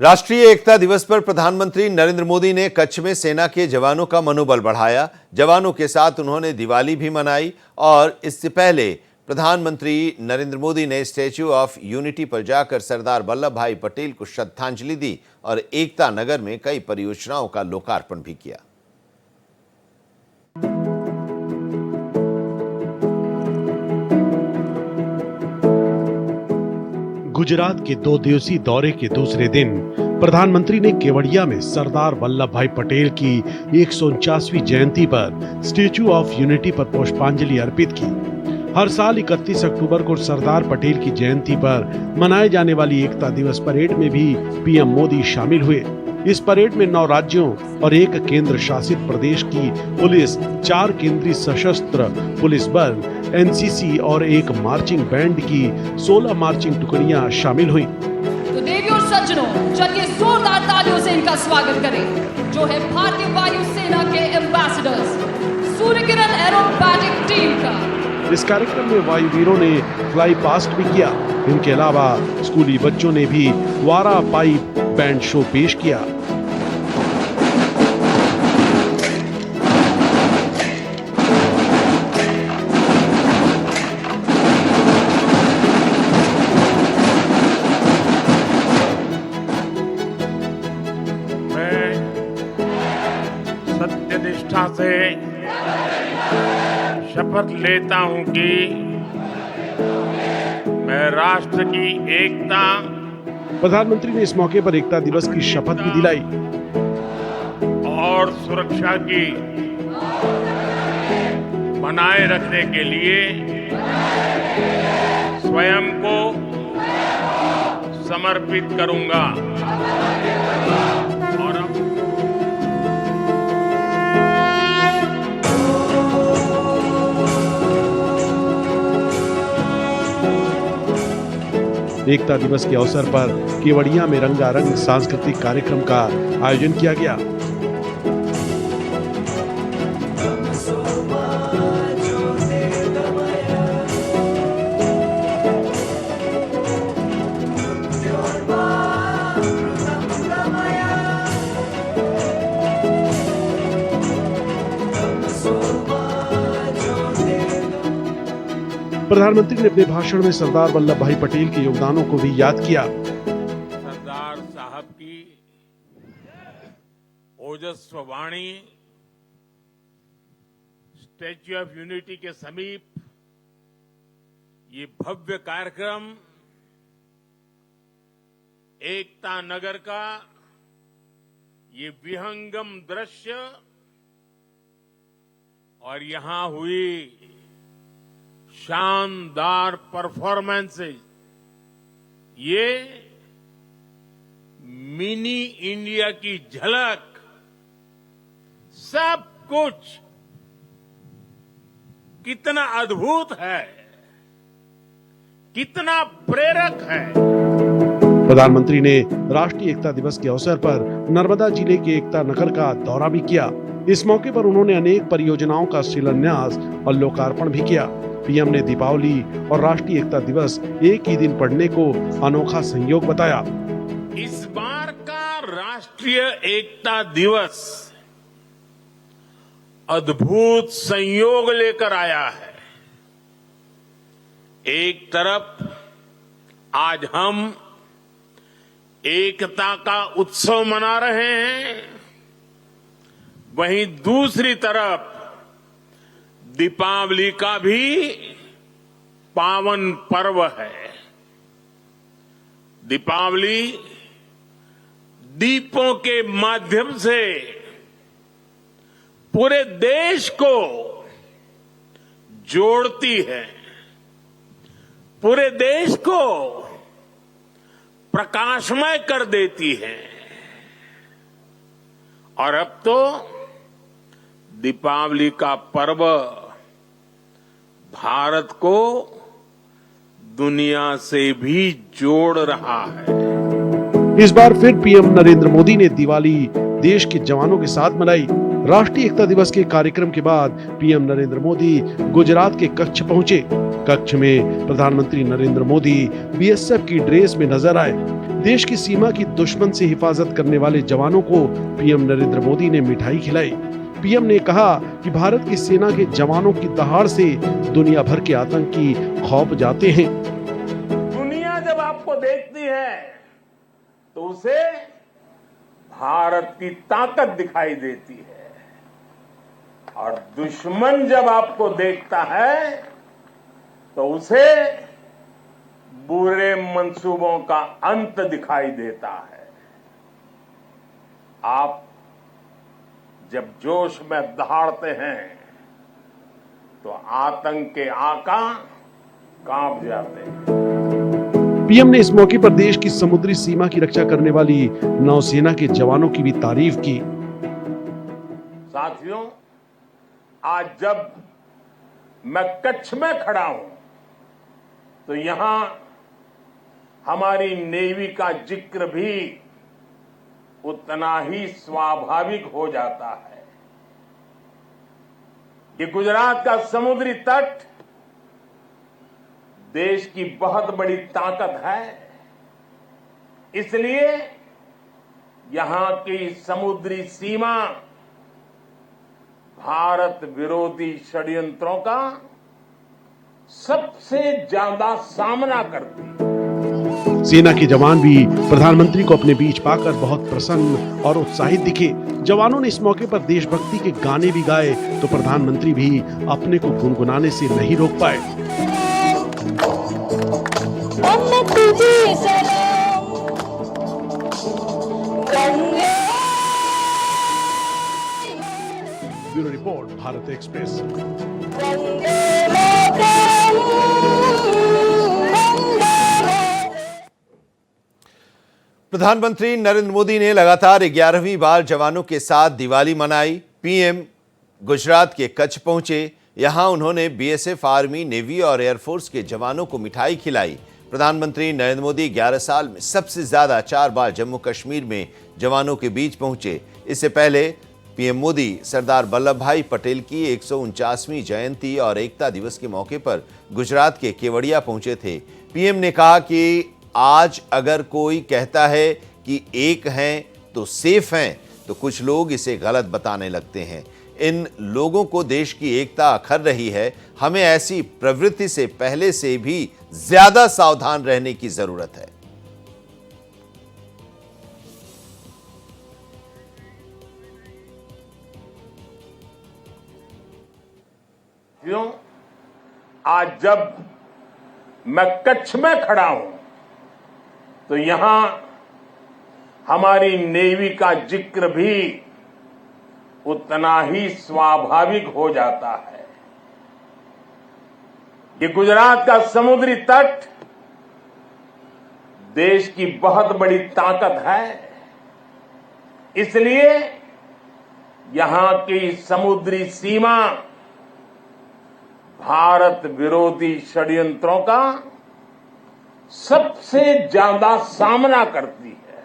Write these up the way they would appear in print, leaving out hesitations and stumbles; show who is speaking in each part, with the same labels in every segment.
Speaker 1: राष्ट्रीय एकता दिवस पर प्रधानमंत्री नरेंद्र मोदी ने कच्छ में सेना के जवानों का मनोबल बढ़ाया। जवानों के साथ उन्होंने दिवाली भी मनाई और इससे पहले प्रधानमंत्री नरेंद्र मोदी ने स्टैच्यू ऑफ यूनिटी पर जाकर सरदार वल्लभ भाई पटेल को श्रद्धांजलि दी और एकता नगर में कई परियोजनाओं का लोकार्पण भी किया।
Speaker 2: गुजरात के 2 दिवसीय दौरे के दूसरे दिन प्रधानमंत्री ने केवड़िया में सरदार वल्लभ भाई पटेल की 149वीं जयंती पर स्टैच्यू ऑफ यूनिटी पर पुष्पांजलि अर्पित की। हर साल 31 अक्टूबर को सरदार पटेल की जयंती पर मनाए जाने वाली एकता दिवस परेड में भी पीएम मोदी शामिल हुए। इस परेड में 9 राज्यों और 1 केंद्र शासित प्रदेश की पुलिस, 4 केंद्रीय सशस्त्र पुलिस बल, एनसीसी और 1 मार्चिंग बैंड की 16 मार्चिंग टुकड़ियां शामिल हुई।
Speaker 3: तो देवियों और सज्जनों, चलिए जोरदार तालियों से इनका स्वागत करें, जो है भारतीय वायु सेना के ambassadors, Surya Kiran aerobatic team का।
Speaker 2: इस कार्यक्रम में वायुवीरों ने फ्लाई पास्ट भी किया। इनके अलावा स्कूली बच्चों ने भी वारा पाइप बैंड शो पेश किया।
Speaker 4: मैं सत्यनिष्ठा से शपथ लेता हूं कि मैं राष्ट्र की एकता।
Speaker 2: प्रधानमंत्री ने इस मौके पर एकता दिवस की शपथ भी दिलाई
Speaker 4: और सुरक्षा की बनाए रखने के लिए स्वयं को समर्पित करूंगा। और अब
Speaker 2: एकता दिवस के अवसर पर केवड़िया में रंगारंग सांस्कृतिक कार्यक्रम का आयोजन किया गया। प्रधानमंत्री ने अपने भाषण में सरदार वल्लभ भाई पटेल के योगदानों को भी याद किया।
Speaker 4: सरदार साहब की ओजस्व वाणी स्टैच्यू ऑफ यूनिटी के समीप ये भव्य कार्यक्रम एकता नगर का ये विहंगम दृश्य और यहां हुई शानदार परफॉर्मेंसेस, ये मिनी इंडिया की झलक, सब कुछ कितना अद्भुत है, कितना प्रेरक है।
Speaker 2: प्रधानमंत्री ने राष्ट्रीय एकता दिवस के अवसर पर नर्मदा जिले के एकता नगर का दौरा भी किया। इस मौके पर उन्होंने अनेक परियोजनाओं का शिलान्यास और लोकार्पण भी किया। पीएम ने दीपावली और राष्ट्रीय एकता दिवस एक ही दिन पड़ने को अनोखा संयोग बताया।
Speaker 4: इस बार का राष्ट्रीय एकता दिवस अद्भुत संयोग लेकर आया है। एक तरफ आज हम एकता का उत्सव मना रहे हैं, वहीं दूसरी तरफ दीपावली का भी पावन पर्व है। दीपावली दीपों के माध्यम से पूरे देश को जोड़ती है, पूरे देश को प्रकाशमय कर देती है। और अब तो दीपावली का पर्व भारत को दुनिया से भी जोड़ रहा है।
Speaker 2: इस बार फिर पीएम नरेंद्र मोदी ने दिवाली देश के जवानों के साथ मनाई। राष्ट्रीय एकता दिवस के कार्यक्रम के बाद पीएम नरेंद्र मोदी गुजरात के कच्छ पहुंचे। कच्छ में प्रधानमंत्री नरेंद्र मोदी बीएसएफ की ड्रेस में नजर आए। देश की सीमा की दुश्मन से हिफाजत करने वाले जवानों को पीएम नरेंद्र मोदी ने मिठाई खिलाई। पीएम ने कहा कि भारत की सेना के जवानों की दहाड़ से दुनिया भर के आतंकी खौफ जाते हैं।
Speaker 4: दुनिया जब आपको देखती है तो उसे भारत की ताकत दिखाई देती है, और दुश्मन जब आपको देखता है तो उसे बुरे मंसूबों का अंत दिखाई देता है। आप जब जोश में दहाड़ते हैं तो आतंक के आका कांप जाते हैं।
Speaker 2: पीएम ने इस मौके पर देश की समुद्री सीमा की रक्षा करने वाली नौसेना के जवानों की भी तारीफ की।
Speaker 4: साथियों, आज जब मैं कच्छ में खड़ा हूं तो यहां हमारी नेवी का जिक्र भी उतना ही स्वाभाविक हो जाता है। ये गुजरात का समुद्री तट देश की बहुत बड़ी ताकत है, इसलिए यहां की समुद्री सीमा भारत विरोधी षड्यंत्रों का सबसे ज्यादा सामना करती है।
Speaker 2: सेना के जवान भी प्रधानमंत्री को अपने बीच पाकर बहुत प्रसन्न और उत्साहित दिखे। जवानों ने इस मौके पर देशभक्ति के गाने भी गाए तो प्रधानमंत्री भी अपने को गुनगुनाने से नहीं रोक पाए। Bureau report, Bharat express.
Speaker 1: प्रधानमंत्री नरेंद्र मोदी ने लगातार 11वीं बार जवानों के साथ दिवाली मनाई। पीएम गुजरात के कच्छ पहुंचे। यहां उन्होंने बीएसएफ, आर्मी, नेवी और एयरफोर्स के जवानों को मिठाई खिलाई। प्रधानमंत्री नरेंद्र मोदी 11 साल में सबसे ज्यादा 4 बार जम्मू कश्मीर में जवानों के बीच पहुंचे। इससे पहले पीएम मोदी सरदार वल्लभ भाई पटेल की 149वीं जयंती और एकता दिवस के मौके पर गुजरात के केवड़िया पहुंचे थे। पीएम ने कहा कि आज अगर कोई कहता है कि एक हैं तो सेफ हैं, तो कुछ लोग इसे गलत बताने लगते हैं। इन लोगों को देश की एकता अखर रही है। हमें ऐसी प्रवृत्ति से पहले से भी ज्यादा सावधान रहने की जरूरत है।
Speaker 4: क्यों? आज जब मैं कच्छ में खड़ा हूं तो यहां हमारी नेवी का जिक्र भी उतना ही स्वाभाविक हो जाता है। ये गुजरात का समुद्री तट देश की बहुत बड़ी ताकत है, इसलिए यहां की समुद्री सीमा भारत विरोधी षड्यंत्रों का सबसे ज्यादा सामना करती है।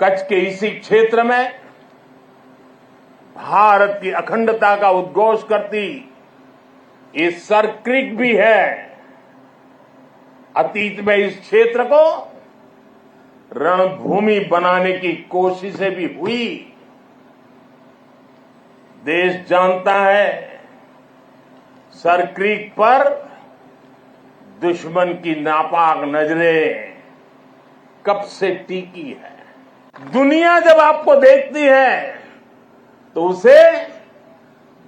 Speaker 4: कच्छ के इसी क्षेत्र में भारत की अखंडता का उद्घोष करती ये सर क्रीक भी है। अतीत में इस क्षेत्र को रणभूमि बनाने की कोशिशें भी हुई। देश जानता है सर क्रीक पर दुश्मन की नापाक नजरें कब से टिकी है। दुनिया जब आपको देखती है तो उसे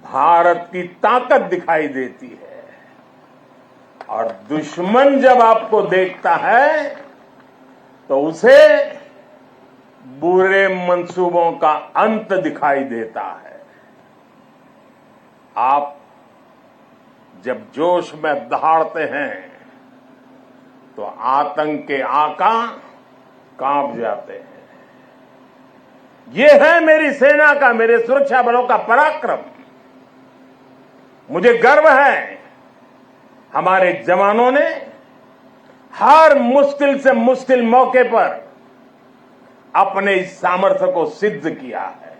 Speaker 4: भारत की ताकत दिखाई देती है, और दुश्मन जब आपको देखता है तो उसे बुरे मंसूबों का अंत दिखाई देता है। आप जब जोश में दहाड़ते हैं तो आतंक के आका कांप जाते हैं। ये है मेरी सेना का, मेरे सुरक्षा बलों का पराक्रम। मुझे गर्व है हमारे जवानों ने हर मुश्किल से मुश्किल मौके पर अपने इस सामर्थ्य को सिद्ध किया है।